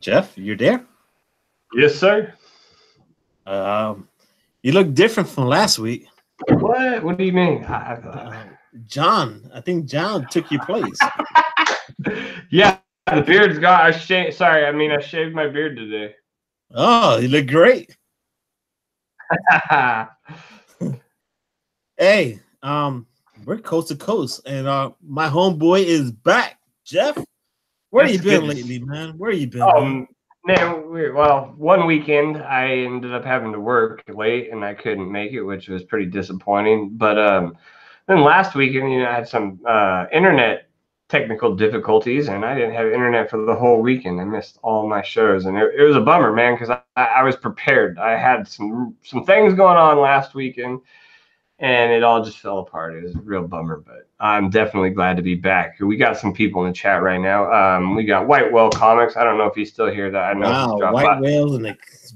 Jeff, you're there? Yes, sir. You look different from last week. What? What do you mean? John, I think John took your place. Yeah, the beard's gone. I shaved my beard today. Oh, you look great. Hey, we're coast to coast, and my homeboy is back. Jeff, where you been lately, man? Where you been? Man, well, one weekend I ended up having to work late, and I couldn't make it, which was pretty disappointing. But then last weekend, I had some internet technical difficulties, and I didn't have internet for the whole weekend. I missed all my shows, and it was a bummer, man, because I was prepared. I had some things going on last weekend, and it all just fell apart. It was a real bummer, but I'm definitely glad to be back. We got some people in the chat right now. We got White Whale Comics. I don't know if he's still here. That I know he's dropped White Whales and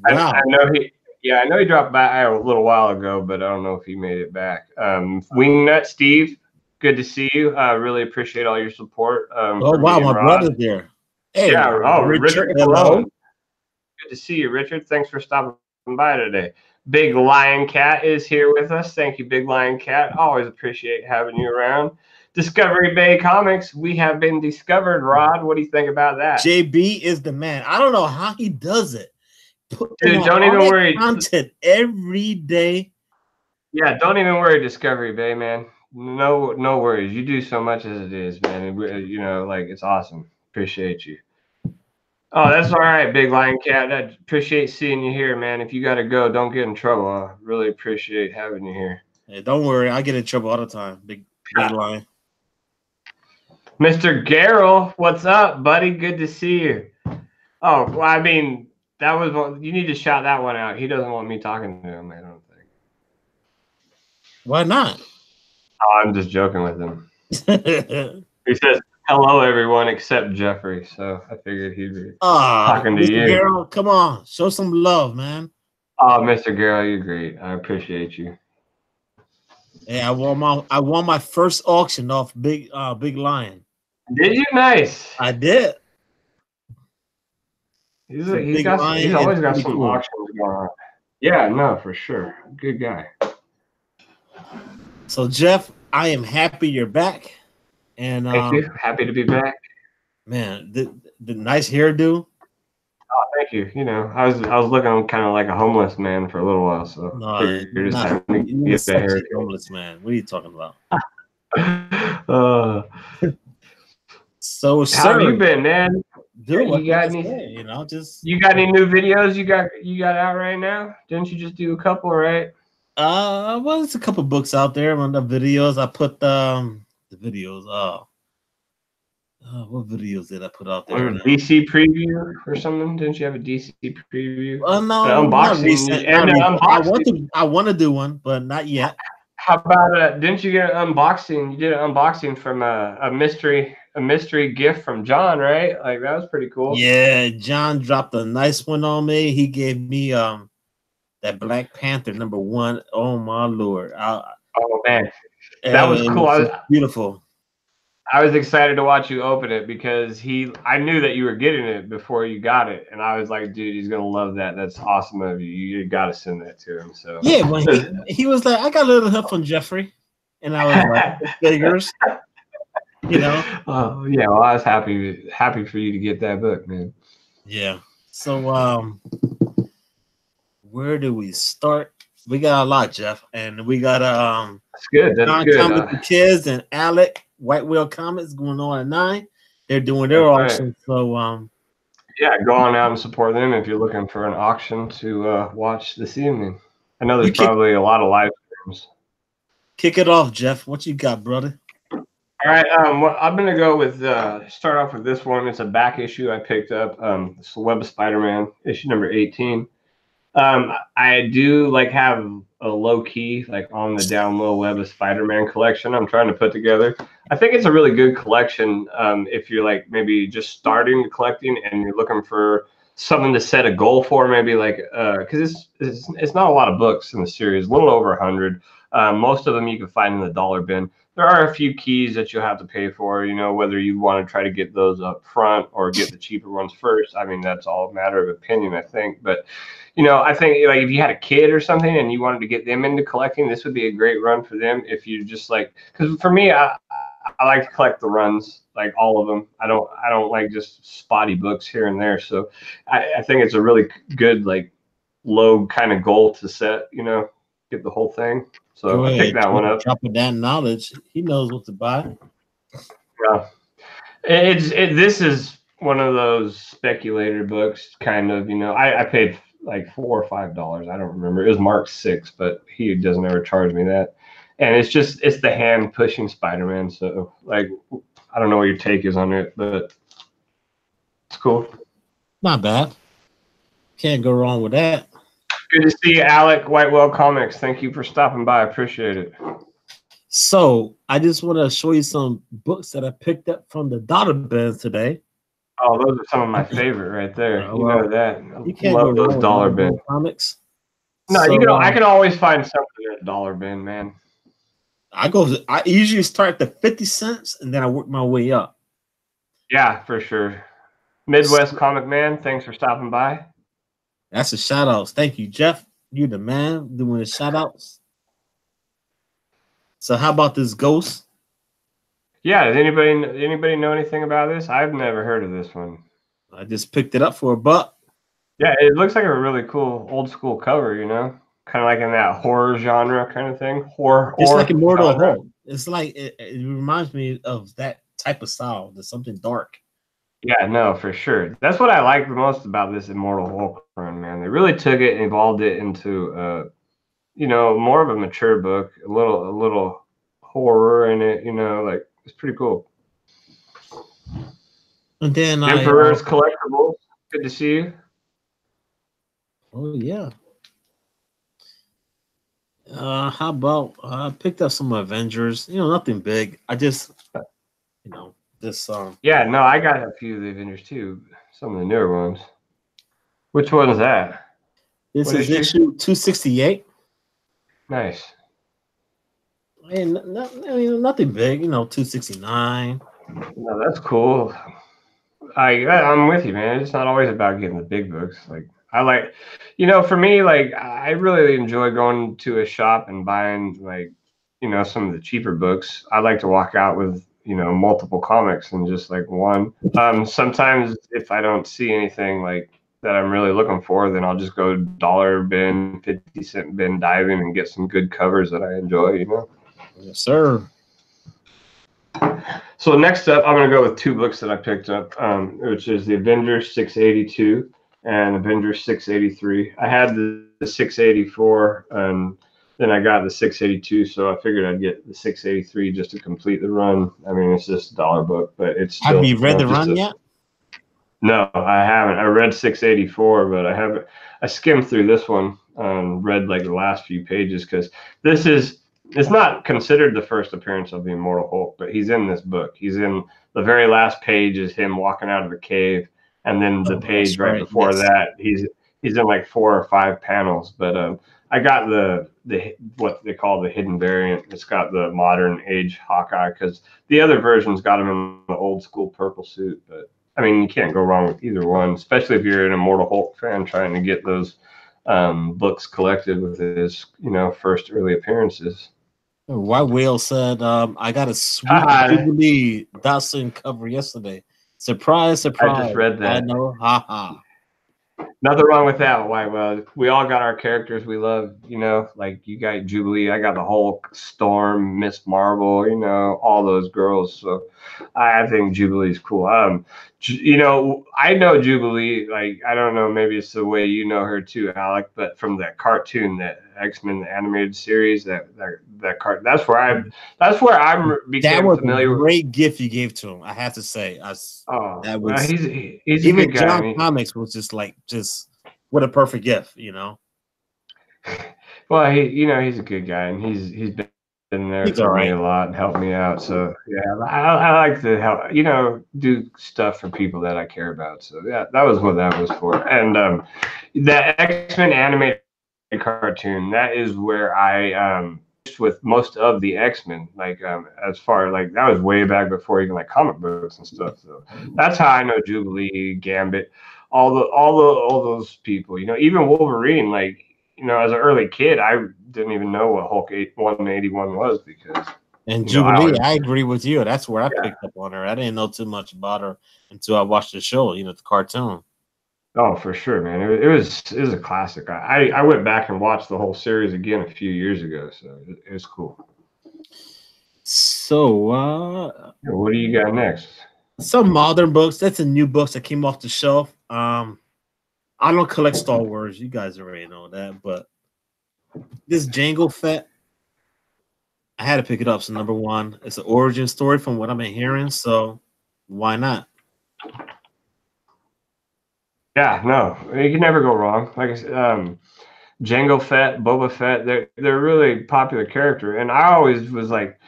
wow. I know he dropped by a little while ago, but I don't know if he made it back. Wingnut Steve, good to see you. Really appreciate all your support. Oh wow, my brother's there. Hey, yeah. Richard, hello. Good to see you, Richard. Thanks for stopping by today. Big Lion Cat is here with us. Thank you, Big Lion Cat. Always appreciate having you around. Discovery Bay Comics, we have been discovered. Rod, what do you think about that? JB is the man. I don't know how he does it. Dude, don't even worry. Content every day. Yeah, don't even worry, Discovery Bay, man. No worries. You do so much as it is, man. And it's awesome. Appreciate you. Oh, that's all right, Big Lion Cat. I appreciate seeing you here, man. If you got to go, don't get in trouble. I really appreciate having you here. Hey, don't worry. I get in trouble all the time, Big Lion. Mr. Garrel, what's up, buddy? Good to see you. Oh, well, I mean, that was one. You need to shout that one out. He doesn't want me talking to him, I don't think. Why not? Oh, I'm just joking with him. He says, hello, everyone, except Jeffrey. So I figured he'd be talking to Mr. you. Garrel, come on. Show some love, man. Oh, Mr. Garrel, you're great. I appreciate you. Hey, I won my first auction off Big Lion. Did you? Nice. I did. He's always got some auctions going on. Yeah, no, for sure. Good guy. So Jeff, I am happy you're back. And thank you. Happy to be back. Man, the nice hairdo. Oh, thank you. I was looking kind of like a homeless man for a little while, so you're just a homeless man. What are you talking about? So, how have you been, man? Dude, you got any? You got any new videos you got out right now? Didn't you just do a couple, right? Well, it's a couple books out there on the videos. I put the videos. What videos did I put out there? DC preview or something? Didn't you have a DC preview? No, unboxing. I want to do one, but not yet. How about didn't you get an unboxing? You did an unboxing from a mystery gift from John, right? Like that was pretty cool. Yeah, John dropped a nice one on me. He gave me that Black Panther #1. Oh my Lord! Oh man, that was cool. Beautiful. I was excited to watch you open it because I knew that you were getting it before you got it, and I was like, dude, he's gonna love that. That's awesome of you. You got to send that to him. So yeah, well, he was like, I got a little help from Jeffrey, and I was like, figures, Oh yeah, well, I was happy for you to get that book, man. Yeah. So where do we start? We got a lot, Jeff, and we got That's good. That's good. With the kids and Alec. White Whale Comics going on at 9. They're doing their auction. Right. So yeah, go on out and support them if you're looking for an auction to watch this evening. I know there's probably a lot of live streams. Kick it off, Jeff. What you got, brother? All right. I'm gonna go with start off with this one. It's a back issue I picked up. It's the Web of Spider-Man, issue number 18. I do have a low key, on the down low Web of Spider-Man collection I'm trying to put together. I think it's a really good collection if you're maybe just starting collecting and you're looking for something to set a goal for, maybe because it's not a lot of books in the series, a little over 100. Most of them you can find in the dollar bin. there are a few keys that you'll have to pay for, you know, whether you want to try to get those up front or get the cheaper ones first. I mean, that's all a matter of opinion, I think. But, you know, I think like if you had a kid or something and you wanted to get them into collecting, this would be a great run for them. If you just like, because for me, I like to collect the runs, like all of them. I don't like just spotty books here and there. So I think it's a really good, like, low kind of goal to set, you know, get the whole thing. So Go I ahead, picked that one up. dropping that knowledge. He knows what to buy. Yeah. This is one of those speculator books, kind of, you know. I paid like $4 or $5. I don't remember. It was marked 6, but he doesn't ever charge me that. And it's the hand pushing Spider-Man. So like, I don't know what your take is on it, but it's cool. Not bad. Can't go wrong with that. Good to see you, Alec, Whitewell Comics. Thank you for stopping by. I appreciate it. So I just want to show you some books that I picked up from the dollar bins today. Oh, those are some of my favorite right there. You know that. You can't love go those wrong dollar with bin comics. No, so, I can always find something at dollar bin, man. I usually start at 50 cents and then I work my way up. Yeah, for sure. Midwest Comic Man, thanks for stopping by. That's a shout outs. Thank you, Jeff. You're the man doing the shout outs. So how about this Ghost? Yeah, does anybody know anything about this? I've never heard of this one. I just picked it up for $1. Yeah, it looks like a really cool old school cover, you know? Kind of like in that horror genre kind of thing. It's like Immortal Hulk. It's like it reminds me of that type of style. There's something dark. Yeah, no, for sure. That's what I like the most about this Immortal Hulk run, man. They really took it and evolved it into you know, more of a mature book, a little horror in it, you know, like it's pretty cool. And then Emperor's Collectibles. Good to see you. Oh yeah. How about I picked up some Avengers, you know, nothing big. I just you know, this Yeah, no, I got a few of the Avengers too, some of the newer ones. Which one is that? This is issue 268. Nice. And nothing big, you know, 269. No, that's cool. I'm with you, man. It's not always about getting the big books. Like I like, you know, for me, like I really enjoy going to a shop and buying, like, you know, some of the cheaper books. I like to walk out with, you know, multiple comics and just like one. Sometimes if I don't see anything like that I'm really looking for, then I'll just go dollar bin, 50-cent bin diving and get some good covers that I enjoy, you know? Yes, sir. So next up, I'm going to go with 2 books that I picked up, which is the Avengers 682 and Avengers 683. I had the 684, and then I got the 682, so I figured I'd get the 683 just to complete the run. I mean, it's just a dollar book, but it's still... Have you read the run yet? No, I haven't. I read 684, but I haven't. I skimmed through this one and read like the last few pages because it's not considered the first appearance of the Immortal Hulk, but he's in this book. He's in the very last page is him walking out of the cave, and then the page right before that, he's in like 4 or 5 panels. But I got the what they call the hidden variant. It's got the modern age Hawkeye because the other version's got him in the old school purple suit. But I mean, you can't go wrong with either one, especially if you're an Immortal Hulk fan trying to get those books collected with his, you know, first early appearances. White Whale said, I got a sweet Jubilee Dawson cover yesterday. Surprise, surprise. I just read that. I know, haha. Nothing wrong with that. Why? Well, we all got our characters we love, you know, like you got Jubilee, I got the Hulk, Storm, Miss Marvel, you know, all those girls. So I think Jubilee's cool. You know, I know Jubilee, like, I don't know, maybe it's the way you know her too, Alec, but from that cartoon, that X-Men animated series, that that's where I'm became familiar with. A great gift you gave to him, I have to say. That was he's even a good guy. John Comics was just what a perfect gift, you know. Well, he's a good guy, and he's been there for me a lot and helped me out. So yeah, I like to help, you know, do stuff for people that I care about. So yeah, that was what that was for. And that X-Men animated cartoon, that is where I with most of the X-Men, like as far like that was way back before even like comic books and stuff. So that's how I know Jubilee, Gambit, all those people. You know, even Wolverine. Like, you know, as an early kid, I didn't even know what Hulk 181 was because. And Jubilee, I agree with you. That's where I picked up on her. I didn't know too much about her until I watched the show. You know, the cartoon. Oh, for sure, man. It was a classic. I went back and watched the whole series again a few years ago, so it was cool. So, what do you got next? Some modern books. That's a new books that came off the shelf. I don't collect Star Wars. You guys already know that, but this Jango Fett, I had to pick it up. So number one, it's an origin story from what I've been hearing. So why not? Yeah, no, you can never go wrong. Like I said, Jango Fett, Boba Fett, they're really popular character, and I always was like,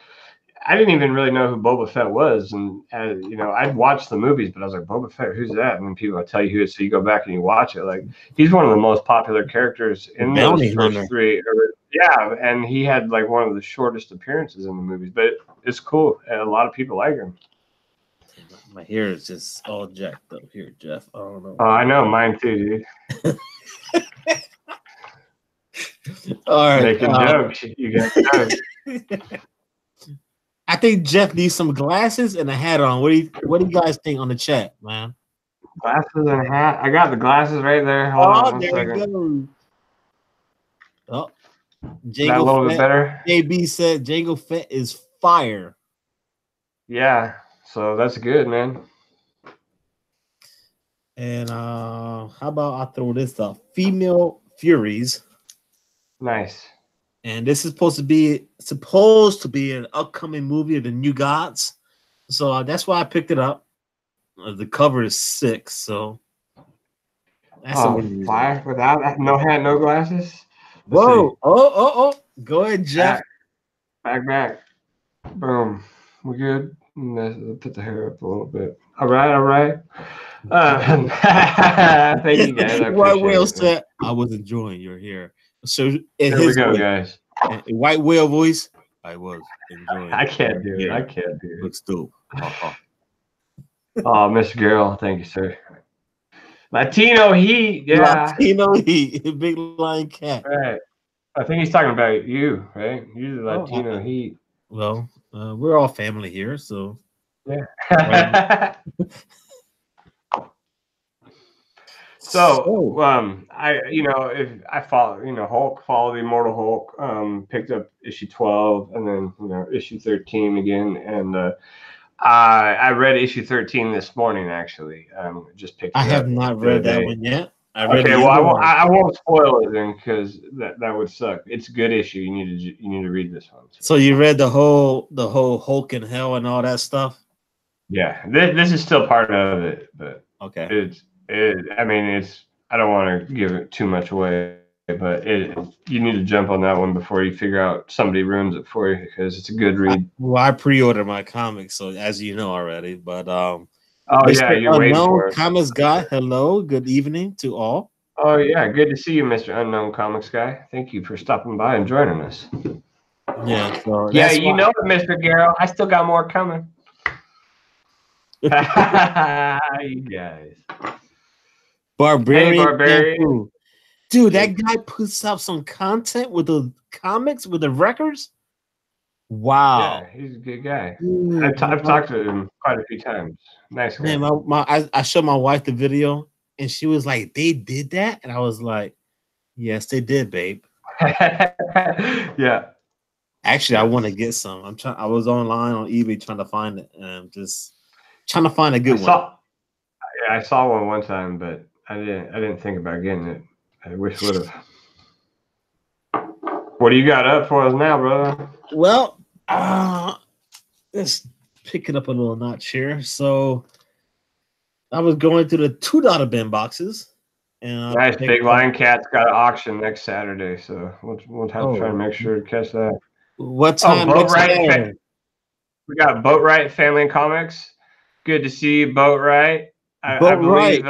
I didn't even really know who Boba Fett was, and you know, I'd watch the movies, but I was like, Boba Fett, who's that? And then people would tell you who it is, so you go back and you watch it. Like, he's one of the most popular characters in those first three. Yeah, and he had like one of the shortest appearances in the movies, but it's cool, and a lot of people like him. My hair is just all jacked up here, Jeff. I don't know. Oh, I know, mine too, dude. All right, making jokes. You got jokes. I think Jeff needs some glasses and a hat on. What do you guys think on the chat, man? Glasses and a hat. I got the glasses right there. Hold on one second. You go. Oh, Jango a little bit better. JB said Jango Fett is fire. Yeah, so that's good, man. And how about I throw this up? Female Furies. Nice. And this is supposed to be an upcoming movie of the New Gods. So that's why I picked it up. The cover is 6, so that's fire without no hat, no glasses. Whoa! Oh! Go ahead, Jeff. Back. Boom. We good? Let's put the hair up a little bit. All right. Thank you, guys. White Whale said, "I was enjoying your hair." So there we go, guys. In White Whale voice, I was enjoying. I can't do it. I can't do it. Looks dope. Oh, Mr. Girl, thank you, sir. Latino Heat, yeah. Latino Heat, big lion cat. Right. I think he's talking about you, right? You're the Latino Heat. Well, we're all family here, so yeah. So, if I follow, Hulk, follow the Immortal Hulk, picked up issue 12 and then, issue 13 again. And I read issue 13 this morning, actually. Just picked it up. I have not read that one yet. I won't spoil it then because that would suck. It's a good issue. You need to read this one. So you read the whole Hulk in Hell and all that stuff? Yeah, this is still part of it, but okay. I don't want to give it too much away, but you need to jump on that one before you figure out somebody ruins it for you because it's a good read. I pre-ordered my comics, so as you know already, but you're waiting for it. Comics guy, hello, good evening to all. Oh yeah, good to see you, Mr. Unknown Comics guy. Thank you for stopping by and joining us. Yeah, so you know it, Mr. Garrow. I still got more coming. You guys. Barbarian. Hey, Barbarian. Dude, that guy puts out some content with the comics, with the records. Wow. Yeah, he's a good guy. Dude, I've talked to him quite a few times. Nice guy. Man, I showed my wife the video, and she was like, "They did that?" And I was like, "Yes, they did, babe." Yeah. Actually, I want to get some. I was online on eBay trying to find it, and just trying to find a good one. I saw one time, but I didn't think about getting it. I wish would have. What do you got up for us now, brother? Well, let's pick it up a little notch here. So I was going through the $2 bin boxes. And nice. Big Lion Cat's got an auction next Saturday, so we'll have to try to make sure to catch that. What time? Boat Right. We got Boat Right Family and Comics. Good to see you, Boat Right. I believe.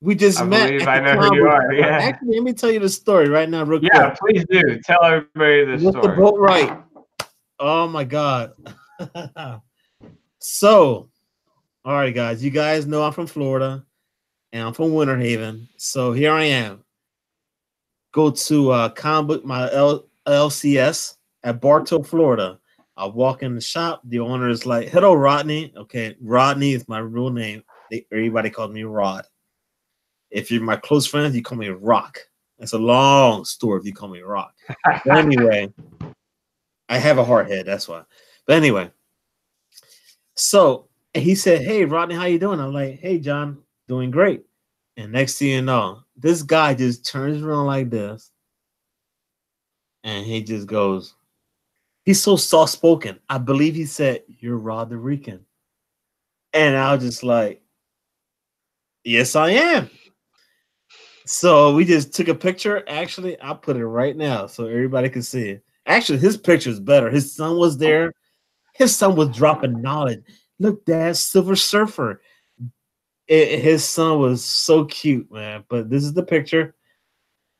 We just I met believe at I the know who you conference. are. Yeah. Actually, let me tell you the story right now, real quick. Yeah, please do. Tell everybody this With the story. boat right. Oh my God. So, all right, guys. You guys know I'm from Florida and I'm from Winter Haven. So here I am. Go to comic book my LCS at Bartow, Florida. I walk in the shop. The owner is like, "Hello, Rodney." Okay, Rodney is my real name. Everybody calls me Rod. If you're my close friends, you call me Rock. It's a long story if you call me Rock. But anyway, I have a hard head. That's why. But anyway, so he said, "Hey, Rodney, how you doing?" I'm like, "Hey, John, doing great." And next thing you know, this guy just turns around like this, and he just goes, he's so soft spoken. I believe he said, "You're Rod the Rican." And I was just like, "Yes, I am." So we just took a picture. Actually, I'll put it right now so everybody can see it. Actually, his picture is better. His son was there. His son was dropping knowledge. Look, Dad, Silver Surfer. His son was so cute, man. But this is the picture.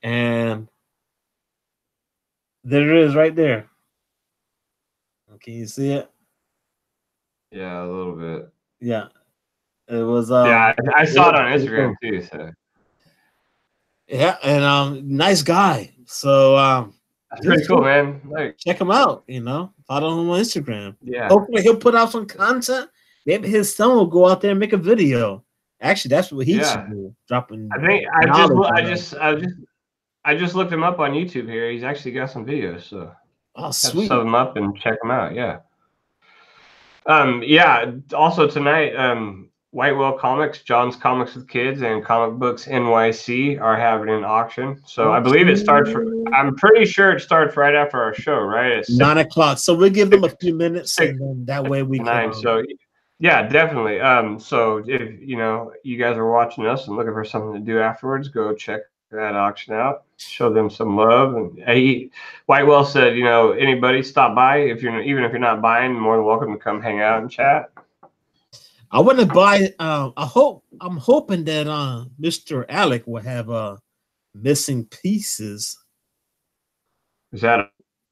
And there it is right there. Can you see it? Yeah, a little bit. Yeah. It was Yeah, I it saw it was on pretty Instagram cool. too. So Yeah, and nice guy. So that's pretty just cool, man. Like, check him out, follow him on Instagram. yeah, Hopefully he'll put out some content. Maybe his son will go out there and make a video. Actually, that's what he should yeah. do. Dropping I think knowledge on us. I just looked him up on YouTube here. He's actually got some videos, so Oh, have to sub sweet. him up and check him out. Yeah. Yeah. Also tonight, Whitewell Comics, John's Comics with Kids, and Comic Books NYC are having an auction. So I believe it starts. Okay. I'm pretty sure it starts right after our show, right? At 9 o'clock. So we'll give them a few minutes, six and then that way we can. 9. So yeah, definitely. So if you guys are watching us and looking for something to do afterwards, go check that auction out. Show them some love. And Whitewell said, anybody stop by even if you're not buying, more than welcome to come hang out and chat. I want to buy. I'm hoping that Mr. Alec will have missing pieces. Is that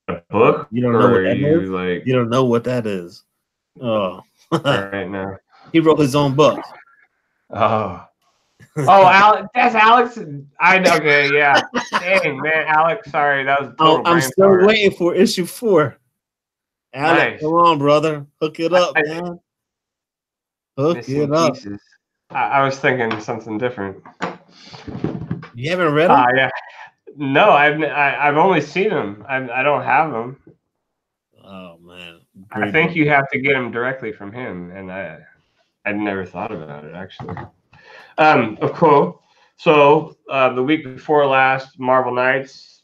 a book, You don't know or what are that is? you like You don't know what that is. Oh, right now? he wrote his own book. Oh, Alex, that's Alex. Okay, yeah. Dang, man, Alex. Sorry, that was a total I'm brain still fart. waiting for issue 4. Alec, Nice. come on, brother, hook it up, man. Hook Missing it up. pieces. I was thinking something different. You haven't read them? Yeah. No, I've only seen them. I don't have them. Oh man, I great think book. you have to get them directly from him, and I'd never thought about it actually. Of course. So the week before last, Marvel Knights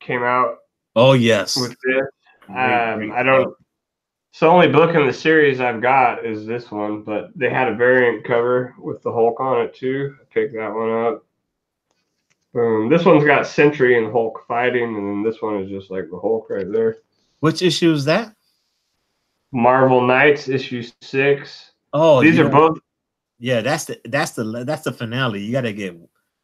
came out Oh yes, with this. great I stuff. don't. So the only book in the series I've got is this one, but they had a variant cover with the Hulk on it too. I picked that one up. Boom. This one's got Sentry and Hulk fighting, and then this one is just like the Hulk right there. Which issue is that? Marvel Knights issue 6. Oh, These are both. Yeah, that's the finale. You got to get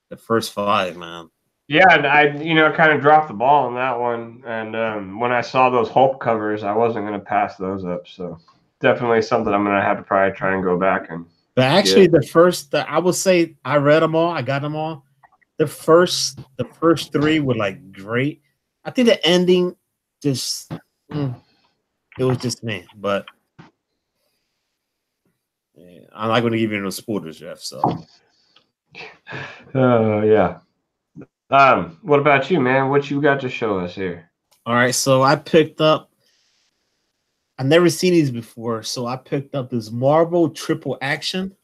the first 5, man. Yeah, I kind of dropped the ball on that one, and when I saw those Hulk covers, I wasn't going to pass those up. So definitely something I'm going to have to probably try and go back and. But actually, I would say I read them all. I got them all. The first 3 were like great. I think the ending just it was just me. But yeah, I'm not going to give you no spoilers, Jeff. So. Oh yeah. What about you, man? What you got to show us here? All right, so I picked up. I've never seen these before, so I picked up this Marvel Triple Action.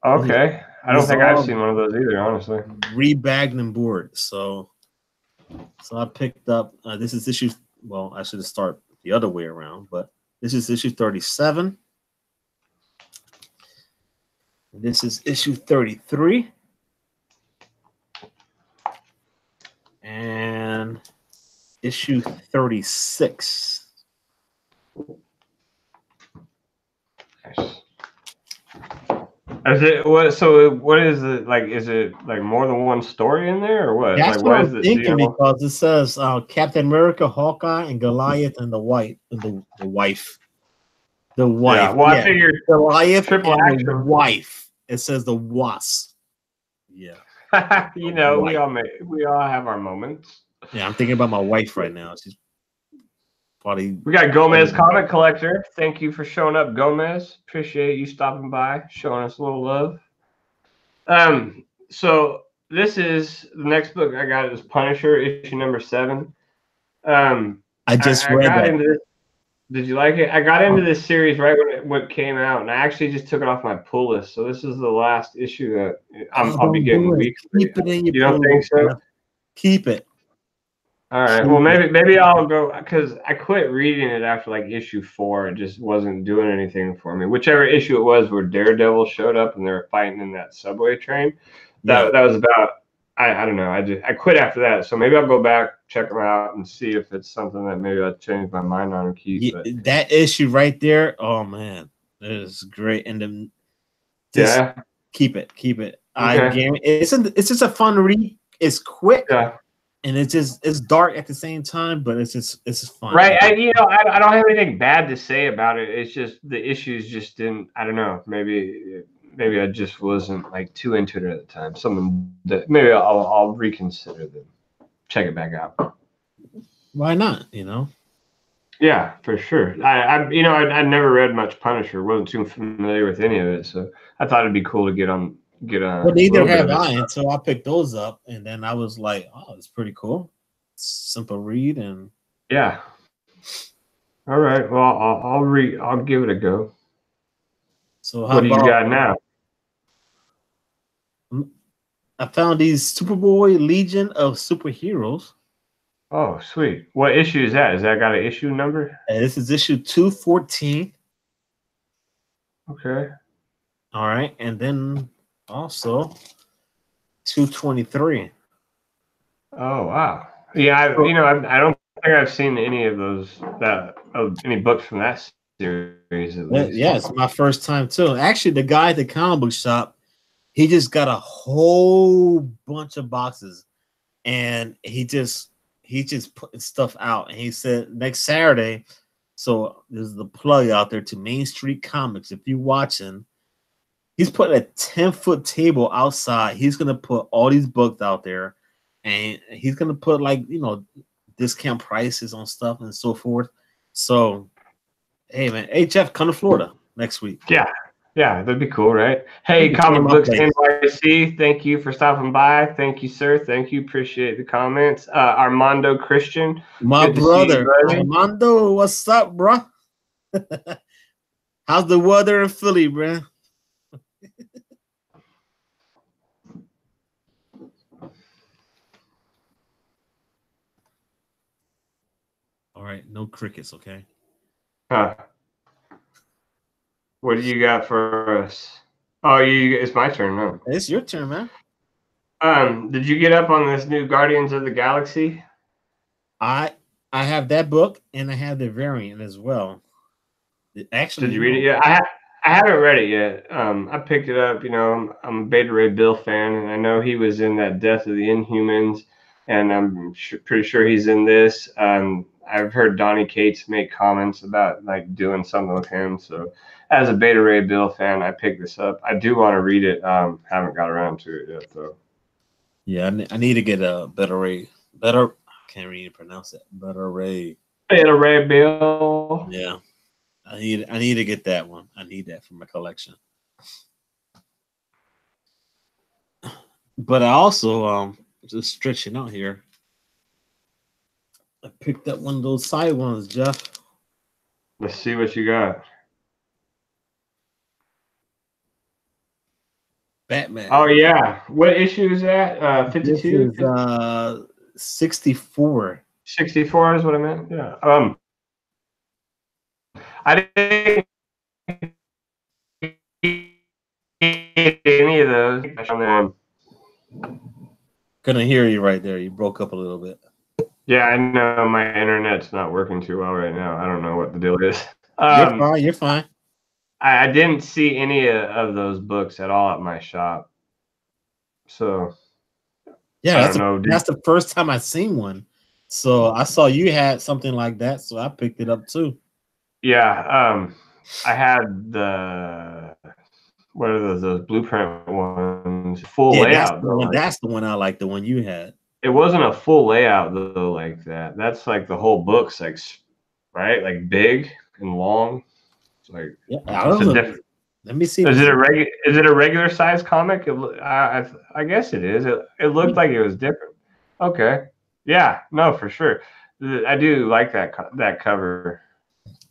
Okay, I don't think I've seen one of those either, honestly. Rebagged and board. So I picked up. This is issue. Well, I should have started the other way around, but this is issue 37. This is issue 33. And issue 36. Nice. Is it what? So what is it like? Is it like more than one story in there, or what? That's Like, what what is I'm it? Do you thinking know? because it says Captain America, Hawkeye, and Goliath, and the wife. The Yeah. wife, Well, I yeah, figured Goliath triple and the action. wife. It says the wasp. Yeah, You the know, wife. we all have our moments. Yeah, I'm thinking about my wife right now. She's probably. We got Gomez Comic Collector. Thank you for showing up, Gomez. Appreciate you stopping by, showing us a little love. So this is the next book I got is Punisher, issue number 7. I just I read got that. into this. Did you like it? I got into this series right when it came out, and I actually just took it off my pull list. So this is the last issue that I'll be Don't do getting it. weekly. Keep it in your You don't pool. think so? Keep it. All right. Well, Keep it. maybe I'll go because I quit reading it after like issue 4. It just wasn't doing anything for me. Whichever issue it was where Daredevil showed up and they were fighting in that subway train. Yeah. That was about. I don't know. I quit after that. So maybe I'll go back, check them out, and see if it's something that maybe I'll change my mind on and keep. Yeah, But that issue right there. Oh man, that is great. And then just yeah. keep it. Keep it. I Okay. guarantee it's just a fun read. It's quick. Yeah. And it's dark at the same time, but it's just fun. Right. I don't have anything bad to say about it. It's just the issues just didn't. I don't know. Maybe I just wasn't like too into it at the time. Something that maybe I'll reconsider them. Check it back out. Why not? You know. Yeah, for sure. I never read much Punisher. Wasn't too familiar with any of it, so I thought it'd be cool to get on But a neither little bit have of it. I, and so I picked those up, and then I was like, "Oh, it's pretty cool, simple read." And Yeah. All right. Well, I'll give it a go. so, how What do you about got now? I found these Superboy Legion of Superheroes. Oh, sweet. What issue is that? Is that got an issue number? And this is issue 214. Okay. All right, and then also 223. Oh wow. Yeah, I don't think I've seen any of those any books from that series at least. Yeah, it's my first time too. Actually, the guy at the comic book shop, he just got a whole bunch of boxes, and he just put stuff out. And he said next Saturday. So there's the plug out there to Main Street Comics. If you're watching, he's putting a 10-foot table outside. He's gonna put all these books out there, and he's gonna put discount prices on stuff and so forth. So, hey man, hey Jeff, come to Florida next week. Yeah, that'd be cool, right? Hey, You can Comic come Books up, NYC, thank you for stopping by. Thank you, sir. Thank you. Appreciate the comments. Armando Christian, my good to see you, brother buddy. Armando. What's up, bro? How's the weather in Philly, bro? All right, no crickets, okay? Huh. What do you got for us? Oh, it's my turn, huh? It's your turn, man. Did you get up on this new Guardians of the Galaxy? I have that book and I have the variant as well. Actually, Did you read it yet? I haven't read it yet. I picked it up. I'm a Beta Ray Bill fan, and I know he was in that Death of the Inhumans, and I'm pretty sure he's in this. I've heard Donny Cates make comments about like doing something with him. So, as a Beta Ray Bill fan, I picked this up. I do want to read it. Haven't got around to it yet, though. Yeah, I need to get a Better Ray. I can't really pronounce it. Better Ray. Beta Ray Bill. Yeah. I need to get that one. I need that for my collection. But I also just stretching out here. I picked up one of those side ones, Jeff. Let's see what you got. Batman. Oh yeah. What issue is that? 52? This is 64. 64 is what I meant. Yeah. I didn't get any of those. Couldn't hear you right there. You broke up a little bit. Yeah, I know my internet's not working too well right now. I don't know what the deal is. You're fine. You're fine. I didn't see any of those books at all at my shop. So Yeah, I don't know. that's the first time I've seen one. So I saw you had something like that, so I picked it up too. Yeah, I had what are those blueprint ones? Full Yeah, that's layout the though. one. That's the one I like. The one you had. It wasn't a full layout though, like that. That's like the whole book's like, right, like big and long. It's like Yeah, I it's don't a know. different. Let me see. Is it a regular? Is it a regular size comic? I guess it is. It looked like it was different. Okay, yeah, no, for sure. I do like that cover.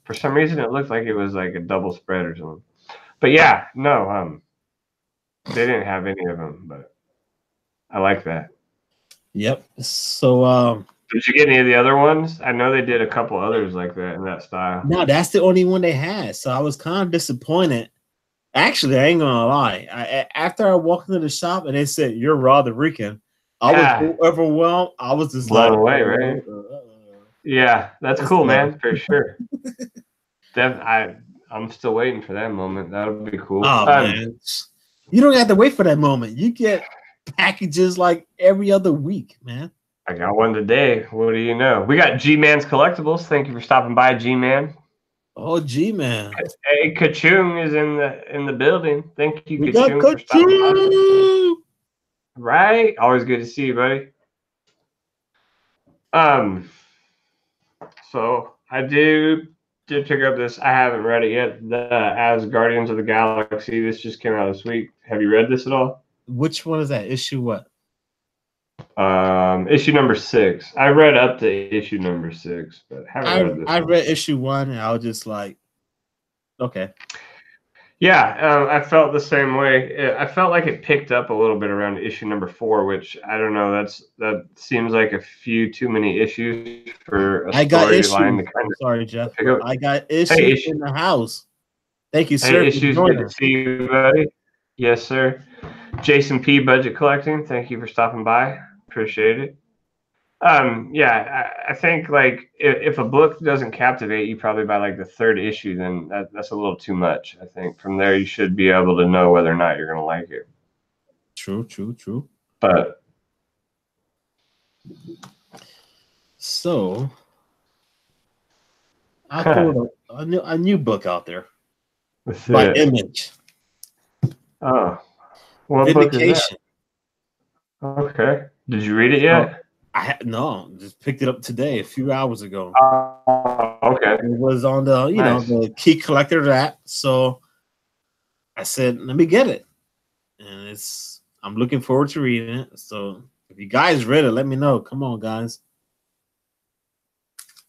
For some reason, it looked like it was like a double spread or something. But yeah, no, they didn't have any of them, but I like that. Yep. So did you get any of the other ones? I know they did a couple others like that in that style. no, that's the only one they had. So I was kind of disappointed. Actually, I ain't gonna lie. After I walked into the shop and they said you're Raw the Rican, I was so overwhelmed. I was just blown like away, right? Yeah, that's cool, man, for sure. I'm still waiting for that moment. That'll be cool. Oh man, you don't have to wait for that moment. You get packages like every other week, man. I got one today. What do you know? We got G-Man's Collectibles. Thank you for stopping by, G-Man. Oh, G-Man. Hey, Kachung is in the building. Thank you, We got Kachung, for stopping by. Right? Always good to see you, buddy. So I did pick up this. I haven't read it yet. As Guardians of the Galaxy. This just came out this week. Have you read this at all? Which one is that? Issue what? Issue number 6. I read up to issue number 6, but haven't read this. I read issue 1, and I was just like, okay. Yeah, I felt the same way. I felt like it picked up a little bit around issue number 4, which I don't know. That seems like a few too many issues for a storyline to kind of. Sorry, Jeff. I got issues in the house. Thank you, sir. Hey, issues. Good to see you, buddy. Yes, sir. Jason P. Budget Collecting. Thank you for stopping by. Appreciate it. Yeah, I think like if a book doesn't captivate you probably by like the 3rd issue, then that's a little too much. I think from there you should be able to know whether or not you're gonna like it. True. But so I put a new book out there by Image. Oh, what book is that? Okay, did you read it yet? No, just picked it up today, a few hours ago. Okay. It was on the the key collector app, so I said, let me get it, and I'm looking forward to reading it. So if you guys read it, let me know. Come on, guys.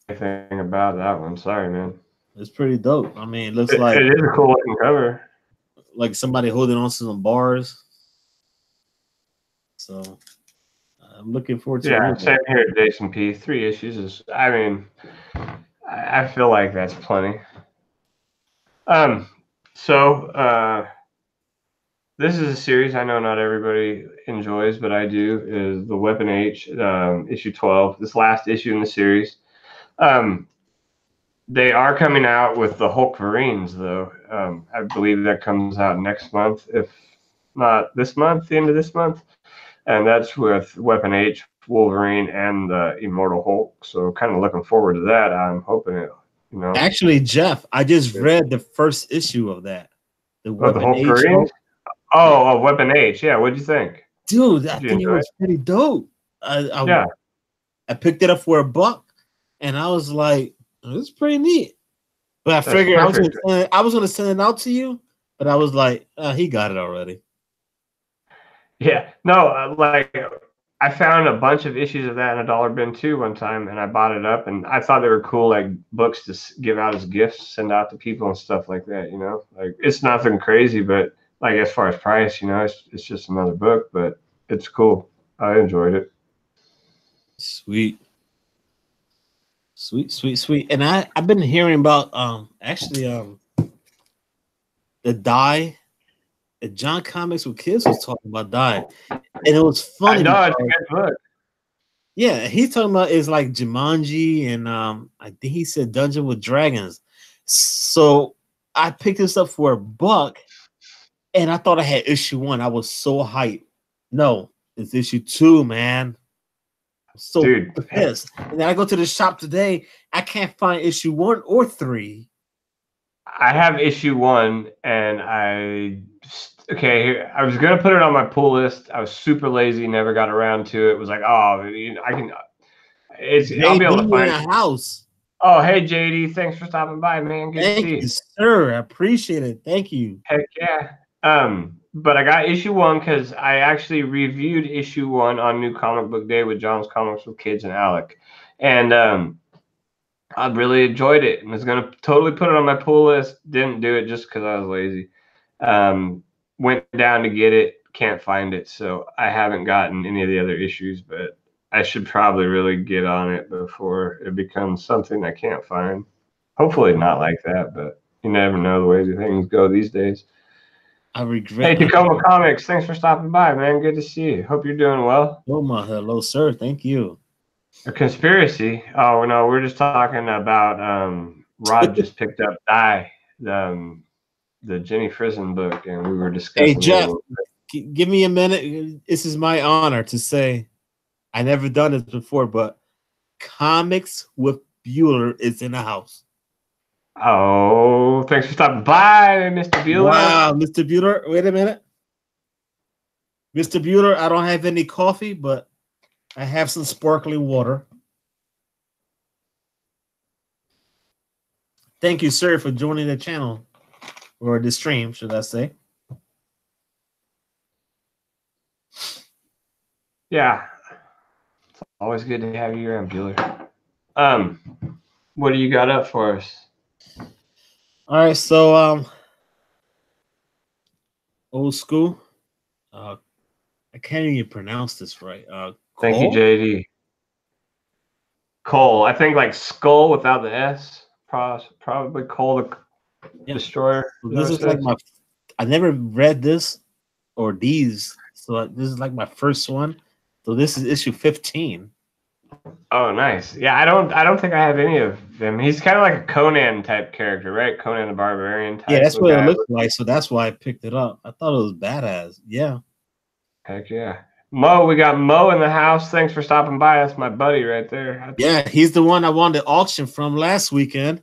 Anything about that one? Sorry, man. It's pretty dope. I mean, it looks like it is a cool looking cover, like somebody holding on to some bars. So I'm looking forward to it. Yeah, same here, Jason P. 3 issues is, I mean, I feel like that's plenty. So this is a series I know not everybody enjoys, but I do, is the Weapon H, issue 12, this last issue in the series. They are coming out with the Hulk Marines, though. I believe that comes out next month, if not this month, the end of this month. And that's with Weapon H, Wolverine, and the Immortal Hulk. So kind of looking forward to that. I'm hoping it, Actually, Jeff, I just read the first issue of that. The Hulk Marines? Oh, Weapon H. Yeah, what'd you think? Dude, I think it was pretty dope. I picked it up for $1, and I was like, it's pretty neat. But I figured I was gonna send it out to you, but I was like, he got it already. Yeah, no, like I found a bunch of issues of that in a dollar bin too one time, and I bought it up, and I thought they were cool, like books to give out as gifts, send out to people and stuff like that. Like it's nothing crazy, but like as far as price, it's just another book, but it's cool. I enjoyed it. Sweet. And I've been hearing about the Die. John Comics with Kids was talking about Die, and it was funny. I know, it's a good book. Yeah, he's talking about it's like Jumanji, and I think he said Dungeon with Dragons. So I picked this up for $1, and I thought I had issue 1. I was so hyped. No, it's issue 2, man. I'm so Dude, pissed. And then I go to the shop today. I can't find issue 1 or 3. I have issue 1, and I was gonna put it on my pull list. I was super lazy, never got around to it. Was like, oh, I can. I'll be able JD to in find the house. Oh, hey JD, thanks for stopping by, man. Good to Thank see you, you. sir. I appreciate it. Thank you. Heck yeah. But I got issue 1 because I actually reviewed issue 1 on New Comic Book Day with John's Comics with Kids and Alec, and I really enjoyed it and was gonna totally put it on my pull list. Didn't do it just because I was lazy. Went down to get it, can't find it, so I haven't gotten any of the other issues, but I should probably really get on it before it becomes something I can't find. Hopefully not like that, but you never know the way things go these days. I regret. Hey, Tacoma Comics, thanks for stopping by, man. Good to see you. Hope you're doing well. Hello, sir. Thank you. A conspiracy? Oh no, we're just talking about Rod just picked up Die, the Jenny Frison book, and we were discussing. Hey Jeff, give me a minute. This is my honor to say I never done this before, but Comics with Bueller is in the house. Oh, thanks for stopping by, Mr. Bueller. Wow, Mr. Bueller. Wait a minute. Mr. Bueller, I don't have any coffee, but I have some sparkling water. Thank you, sir, for joining the channel, or the stream, should I say. Yeah. It's always good to have you around, Bueller. What do you got up for us? All right, so old school. I can't even pronounce this right. Thank you, JD. Cole. I think like skull without the S. Probably Cole the Destroyer. This is like my. I never read this or these, so this is like my first one. So this is issue 15. Oh, nice. Yeah, I don't think I have any of them. He's kind of like a Conan type character, right? Conan the Barbarian type. Yeah, that's what it looks like. So that's why I picked it up. I thought it was badass. Yeah. Heck yeah. Mo, we got Mo in the house. Thanks for stopping by. That's my buddy right there. Yeah, he's the one I won the auction from last weekend.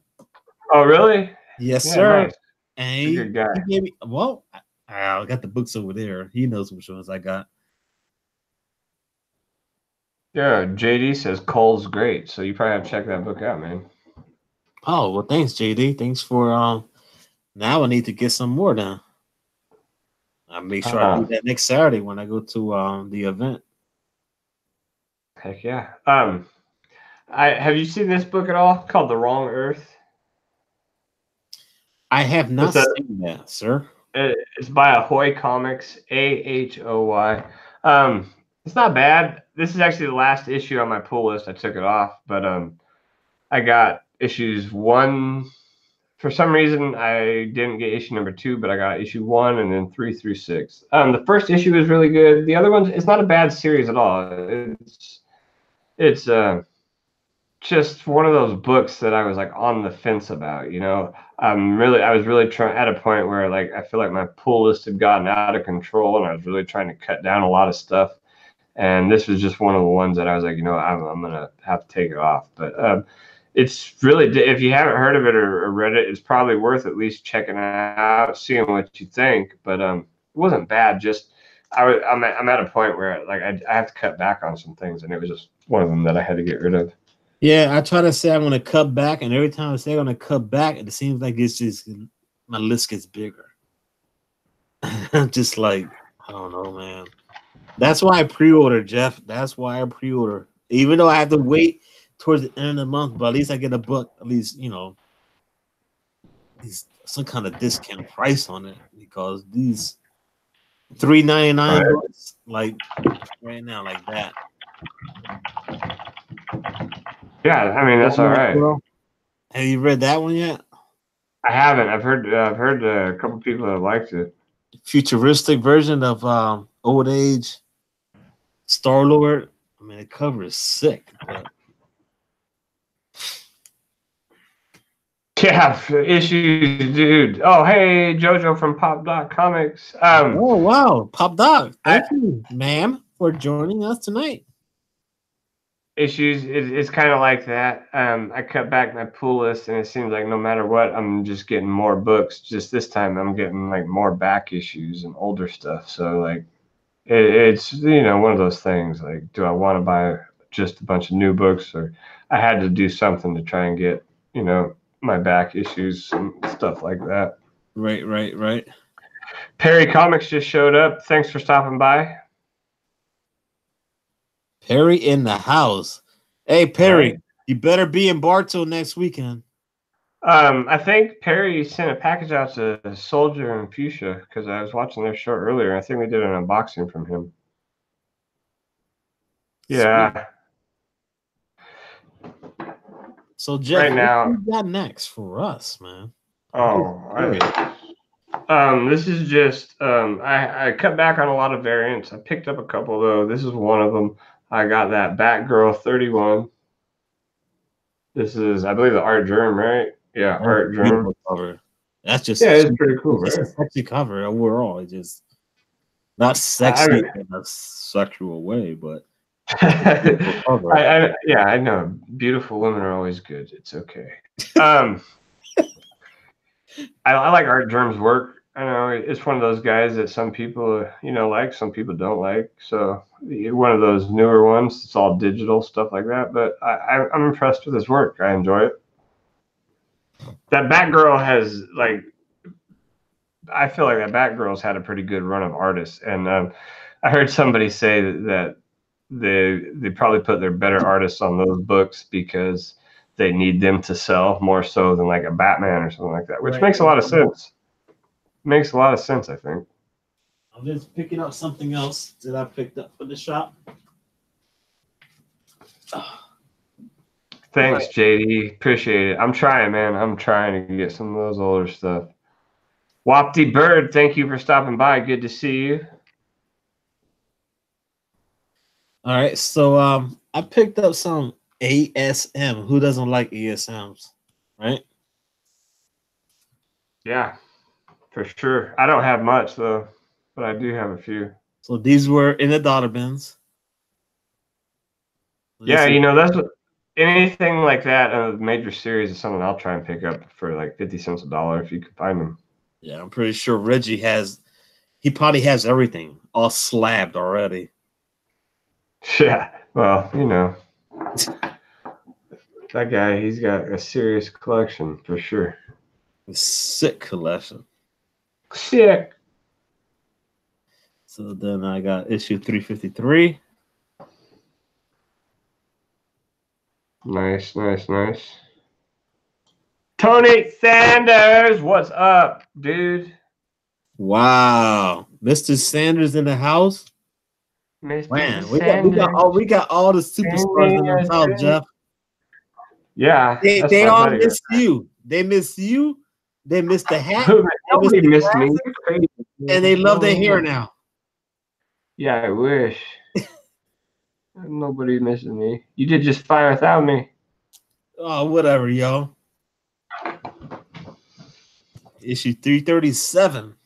Oh, really? Yes, sir. Nice. And He's a good guy. He gave me, well, I got the books over there. He knows which ones I got. Yeah, JD says Cole's great, so you probably have to check that book out, man. Oh, well, thanks, JD. Thanks for now I need to get some more now. I'll make sure I do that next Saturday when I go to the event. Heck yeah. Have you seen this book at all? It's called The Wrong Earth. I have not seen that, sir. It's by Ahoy Comics, AHOY. It's not bad. This is actually the last issue on my pull list. I took it off, but I got issues 1. For some reason, I didn't get issue number 2, but I got issue 1 and then 3 through 6. The first issue is really good. The other ones, it's not a bad series at all. It's just one of those books that I was like on the fence about, you know. I was really trying at a point where like I feel like my pull list had gotten out of control, and I was really trying to cut down a lot of stuff. And this was just one of the ones that I was like, you know, I'm gonna have to take it off. But it's really, if you haven't heard of it or read it, it's probably worth at least checking it out, seeing what you think. But it wasn't bad. Just I'm at a point where like I have to cut back on some things, and it was just one of them that I had to get rid of. Yeah, I try to say I'm going to cut back, and every time I say I'm going to cut back, it seems like it's just my list gets bigger. I'm just like, I don't know, man. That's why I pre-order, Jeff. That's why I pre-order. Even though I have to wait towards the end of the month, but at least I get a book, at least, you know, some kind of discount price on it, because these $3.99 books, like right now, like that. Yeah, I mean that's all right. Have you read that one yet? I haven't. I've heard a couple people that liked it. Futuristic version of old age Star-Lord. I mean, the cover is sick. But... Yeah, issues, dude. Oh, hey, JoJo from Pop.Comics. Oh wow, Pop Dog. Thank you, ma'am, for joining us tonight. Issues is kind of like that. I cut back my pull list, and it seems like no matter what, I'm just getting more books. Just this time, I'm getting like more back issues and older stuff. So like, it's one of those things. Like, do I want to buy just a bunch of new books, or I had to do something to try and get my back issues and stuff like that. Right. Perry Comics just showed up. Thanks for stopping by. Perry in the house. Hey Perry, you better be in Bartow next weekend. I think Perry sent a package out to Soldier and Fuchsia because I was watching their show earlier. I think we did an unboxing from him. Yeah. So Jeff, right now, what you got next for us, man? This is just I cut back on a lot of variants. I picked up a couple though. This is one of them. I got that Batgirl 31. This is, I believe, the Art Germ, right? Yeah, Art Germ. Cover. That's just it's pretty cool, right? It's a sexy cover overall. It's just not sexy in a sexual way, but I know. Beautiful women are always good. It's okay. I like Art Germ's work. I know it's one of those guys that some people like, some people don't like. So one of those newer ones. It's all digital stuff like that. But I'm impressed with his work. I enjoy it. That Batgirl has I feel like that Batgirl's had a pretty good run of artists, and I heard somebody say that they probably put their better artists on those books because they need them to sell more so than like a Batman or something like that, which makes a lot of sense. Makes a lot of sense, I think. I'm just picking up something else that I picked up for the shop. Thanks, JD. Appreciate it. I'm trying, man. I'm trying to get some of those older stuff. Wapty Bird, thank you for stopping by. Good to see you. All right, so I picked up some ASM. Who doesn't like ASMs, right? Yeah, for sure. I don't have much though, but I do have a few. So these were in the dollar bins. Yeah, that's what, anything like that, a major series is something I'll try and pick up for like 50 cents a dollar if you could find them. Yeah, I'm pretty sure Reggie probably has everything all slabbed already. Yeah, well, that guy, he's got a serious collection for sure. A sick collection. Sick. So then I got issue 353. Nice. Tony Sanders, what's up, dude? Wow, Mr. Sanders in the house. Mr. Man, Sanders. we got all the superstars in the house, Jeff. Yeah, they all miss you. They miss you. They miss the hat. Nobody missed me. And they love their hair now. Yeah, I wish. Nobody missing me. You did just fine without me. Oh, whatever, yo. Issue 337.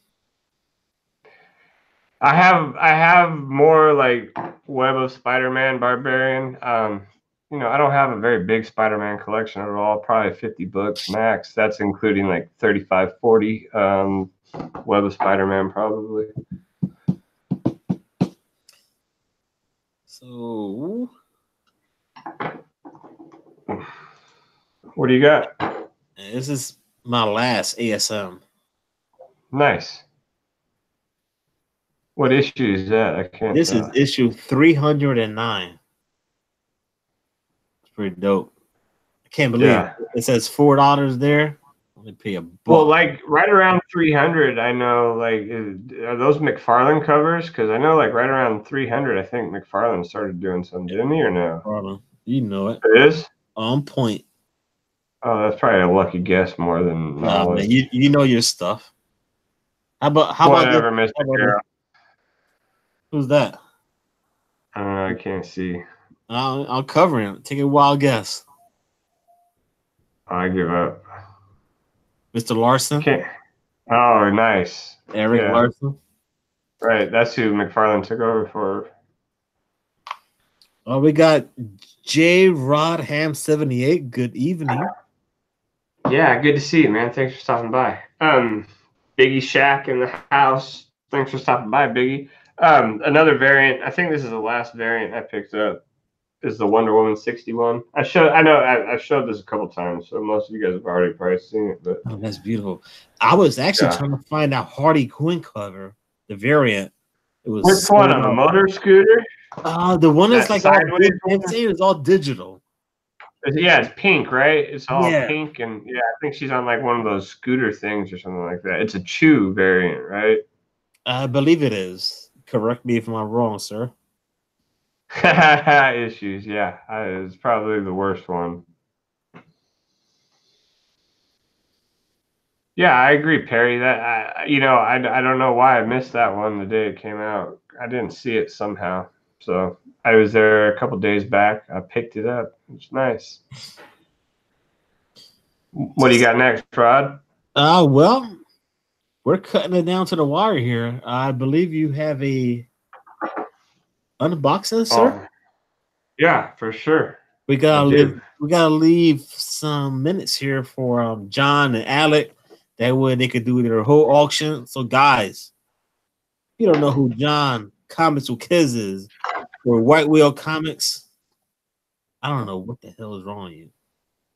I have more like Web of Spider-Man Barbarian. I don't have a very big Spider-Man collection at all. Probably 50 books max. That's including like 35, 40 Web of Spider-Man probably. So, what do you got? This is my last ASM. Nice. What issue is that? I can't. This is issue 309. It's pretty dope. I can't believe it says $4 there. Let me pay a buck. Well, like right around 300, I know. Like, are those McFarlane covers? Because I know, like right around 300, I think McFarlane started doing some, didn't he, or no? McFarlane. You know it. It is on point. Oh, that's probably a lucky guess more than knowledge. Man, you know your stuff. How about Mr. Carroll? Who's that? I don't know. I can't see. I'll cover him. Take a wild guess. I give up. Mr. Larson. Okay. Oh, nice. Eric Yeah. Larson. Right. That's who McFarlane took over for. We got J. Rod Ham 78. Good evening. Yeah, good to see you, man. Thanks for stopping by. Biggie Shack in the house. Thanks for stopping by, Biggie. Another variant. I think this is the last variant I picked up. Is the Wonder Woman 61. I know I showed this a couple times, so most of you guys have already probably seen it. But oh, that's beautiful. I was actually trying to find that Harley Quinn cover, the variant. It was which one of the motor scooter? The one that's like all sideways. it's all digital. Yeah, it's pink, right? It's all Yeah. pink, and yeah, I think she's on like one of those scooter things or something like that. It's a Chew variant, right? I believe it is. Correct me if I'm wrong, sir. Issues, yeah. It's probably the worst one. Yeah, I agree, Perry. That I don't know why I missed that one the day it came out. I didn't see it somehow. So I was there a couple days back. I picked it up. It's nice. What do you got next, Rod? Well, we're cutting it down to the wire here. I believe you have a unboxing, sir. Yeah, for sure. We gotta leave some minutes here for John and Alec. That way they could do their whole auction. So guys, if you don't know who John Comics with Kids is, or White Whale Comics, I don't know what the hell is wrong with you.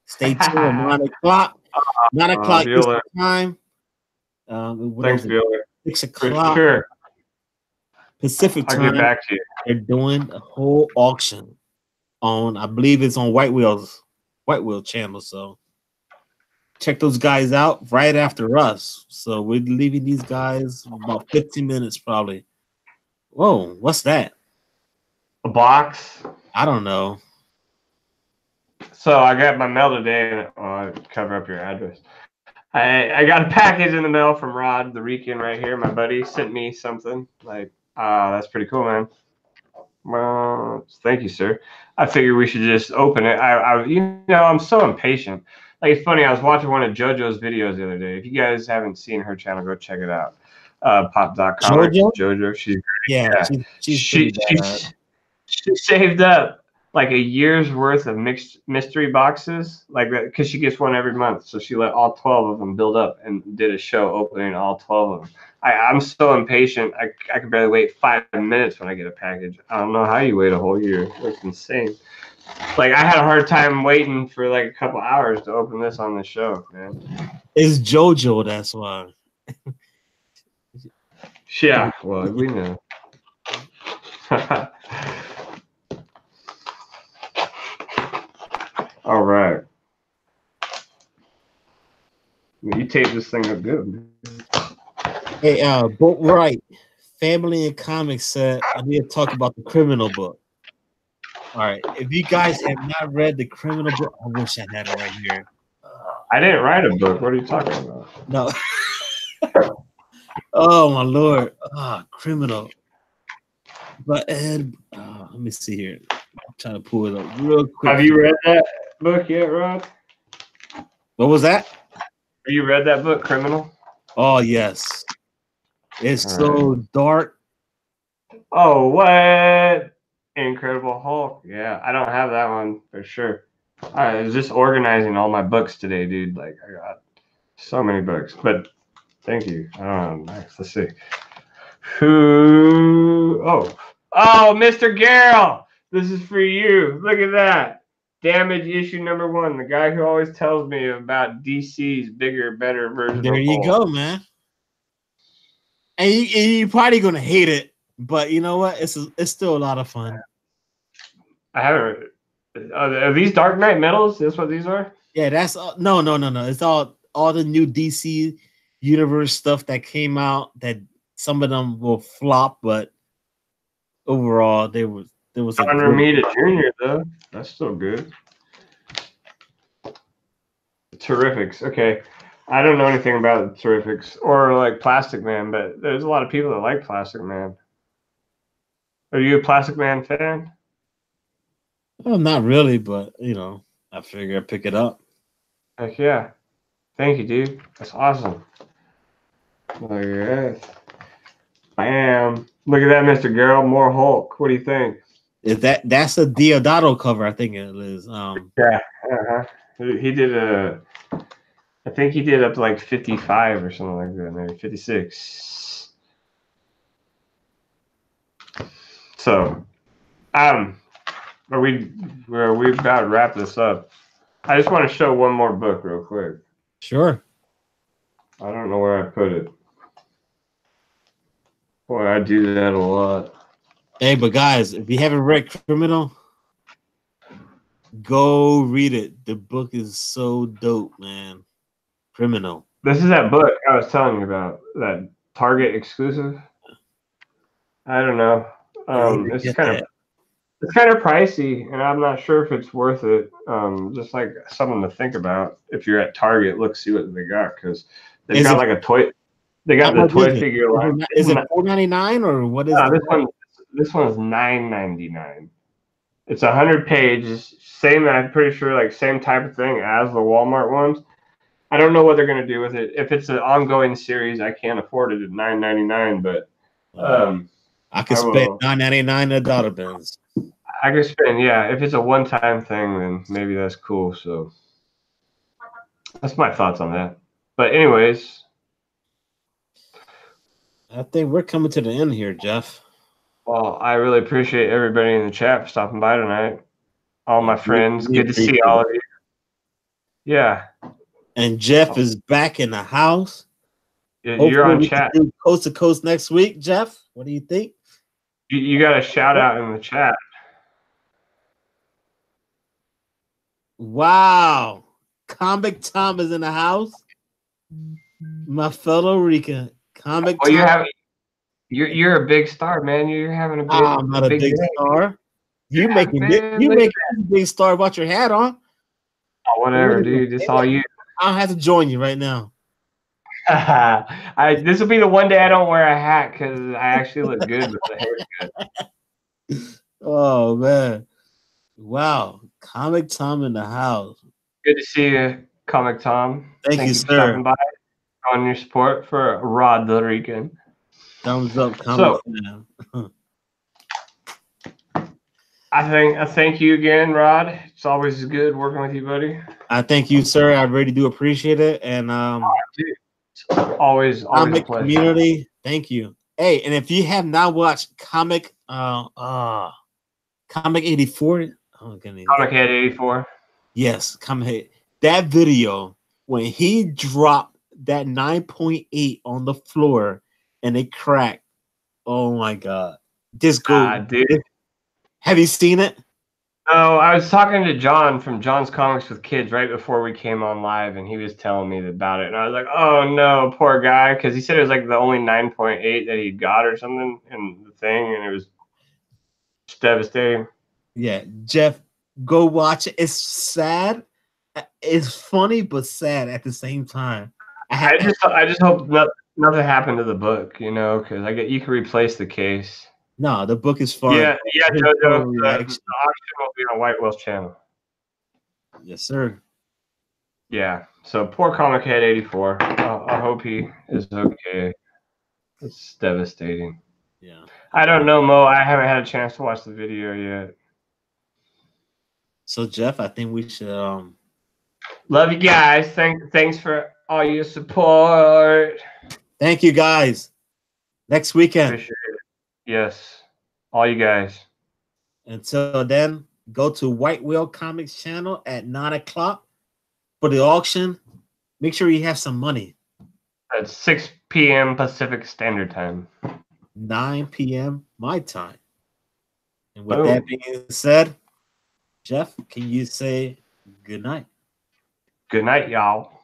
Stay tuned at 9 o'clock. 9 o'clock is the time. Thanks, Bueller. 6 o'clock sure. Pacific time. I'll get back to you. They're doing a whole auction on, I believe it's on White Whale channel. So check those guys out right after us. So we're leaving these guys about 15 minutes probably. Whoa, what's that? A box? I don't know. So I got my mail today, and I'll cover up your address. I got a package in the mail from Rod, the Rican right here. My buddy sent me something. Like, that's pretty cool, man. Well, thank you, sir. I figured we should just open it. I'm so impatient. Like, it's funny. I was watching one of JoJo's videos the other day. If you guys haven't seen her channel, go check it out. Pop.com. JoJo. She's great. Yeah. She saved up like a year's worth of mixed mystery boxes, like that, because she gets one every month. So she let all 12 of them build up and did a show opening all 12 of them. I'm so impatient. I can barely wait 5 minutes when I get a package. I don't know how you wait a whole year. It's insane. Like, I had a hard time waiting for like a couple hours to open this on the show, man. It's JoJo, that's why. Yeah, well, we know. All right. You tape this thing up good. Hey, book right. Family and Comics said I need to talk about the Criminal book. All right. If you guys have not read the Criminal book, I wish I had it right here. I didn't write a book. What are you talking about? No. Oh my Lord. Criminal. But Ed, let me see here. I'm trying to pull it up real quick. Have you read that book yet, Rod? What was that? Have you read that book, Criminal? Oh yes. It's so dark. Oh, what? Incredible Hulk. Yeah, I don't have that one for sure. I was just organizing all my books today, dude. Like, I got so many books. But thank you. Next, let's see. Who? Oh, Mr. Garrell. This is for you. Look at that. Damage issue #1. The guy who always tells me about DC's bigger, better version. There you go, man. And you're probably gonna hate it, but you know what? It's still a lot of fun. I haven't. Are these Dark Knight medals? That's what these are? Yeah, that's no. It's all the new DC universe stuff that came out. That some of them will flop, but overall, there was a Romita Jr. though. That's still good. Terrifics. Okay. I don't know anything about the Terrifics or like Plastic Man, but there's a lot of people that like Plastic Man. Are you a Plastic Man fan? Well, not really, but I figure I'd pick it up. Heck yeah. Thank you, dude. That's awesome. Look at that. Bam. Look at that, Mr. Gerald. More Hulk. What do you think? That's a Diodato cover, I think it is. Yeah. Uh-huh. He did I think he did up to like 55 or something like that, maybe 56. So, are we about to wrap this up? I just want to show one more book real quick. Sure. I don't know where I put it. Boy, I do that a lot. Hey, but guys, if you haven't read Criminal, go read it. The book is so dope, man. Criminal. This is that book I was telling you about, that Target exclusive. I don't know. It's kind of pricey, and I'm not sure if it's worth it. Just like something to think about. If you're at Target, look, see what they got, because they've got like a toy. They got the toy figure line. Is it $4.99 or what is it? This one is $9.99. It's 100 pages. Same, I'm pretty sure, like same type of thing as the Walmart ones. I don't know what they're gonna do with it. If it's an ongoing series, I can't afford it at $9.99. But I could spend $9.99 at Dollar Bins. I could spend, yeah. If it's a one-time thing, then maybe that's cool. So that's my thoughts on that. But anyways, I think we're coming to the end here, Jeff. Well, I really appreciate everybody in the chat for stopping by tonight. All my friends, good to see all of you. Yeah. And Jeff is back in the house. You're on chat. Coast to coast next week, Jeff. What do you think? You got a shout out in the chat. Wow. Comic Tom is in the house. My fellow Rican. Comic Tom. You're a big star, man. You're having a big I'm not a big star. You making a big star about your hat on. Oh, whatever, dude. It's all you. I'll have to join you right now. This will be the one day I don't wear a hat because I actually look good with the haircut. Oh man. Wow. Comic Tom in the house. Good to see you, Comic Tom. Thank you, sir. For stopping by, on your support for Rod the Rican. Thumbs up, Comic Tom. I thank you again, Rod. It's always good working with you, buddy. I thank you, sir. I really do appreciate it. And always comic a pleasure. Community, thank you. Hey, and if you have not watched Comic 84, Comic Head 84. Yes, Comic Head. That video when he dropped that 9.8 on the floor and it cracked. Oh my god. Just go, dude. Have you seen it? No, I was talking to John from John's Comics with Kids right before we came on live, and he was telling me about it. And I was like, oh, no, poor guy, because he said it was like the only 9.8 that he got or something in the thing, and it was devastating. Yeah, Jeff, go watch it. It's sad. It's funny, but sad at the same time. I just hope nothing happened to the book, because you can replace the case. No, the book is fun. Yeah, Jojo. The auction will be on White Whale's channel. Yes, sir. Yeah. So poor Comic Head 84. I hope he is okay. It's devastating. Yeah. I don't know, Mo. I haven't had a chance to watch the video yet. So Jeff, I think we should love you guys. Thanks for all your support. Thank you guys. Next weekend. Appreciate it. Yes, all you guys. Until then, go to White Whale Comics channel at 9 o'clock for the auction. Make sure you have some money. At 6 p.m. Pacific Standard Time. 9 p.m. my time. And with that being said, Jeff, can you say good night? Good night, y'all.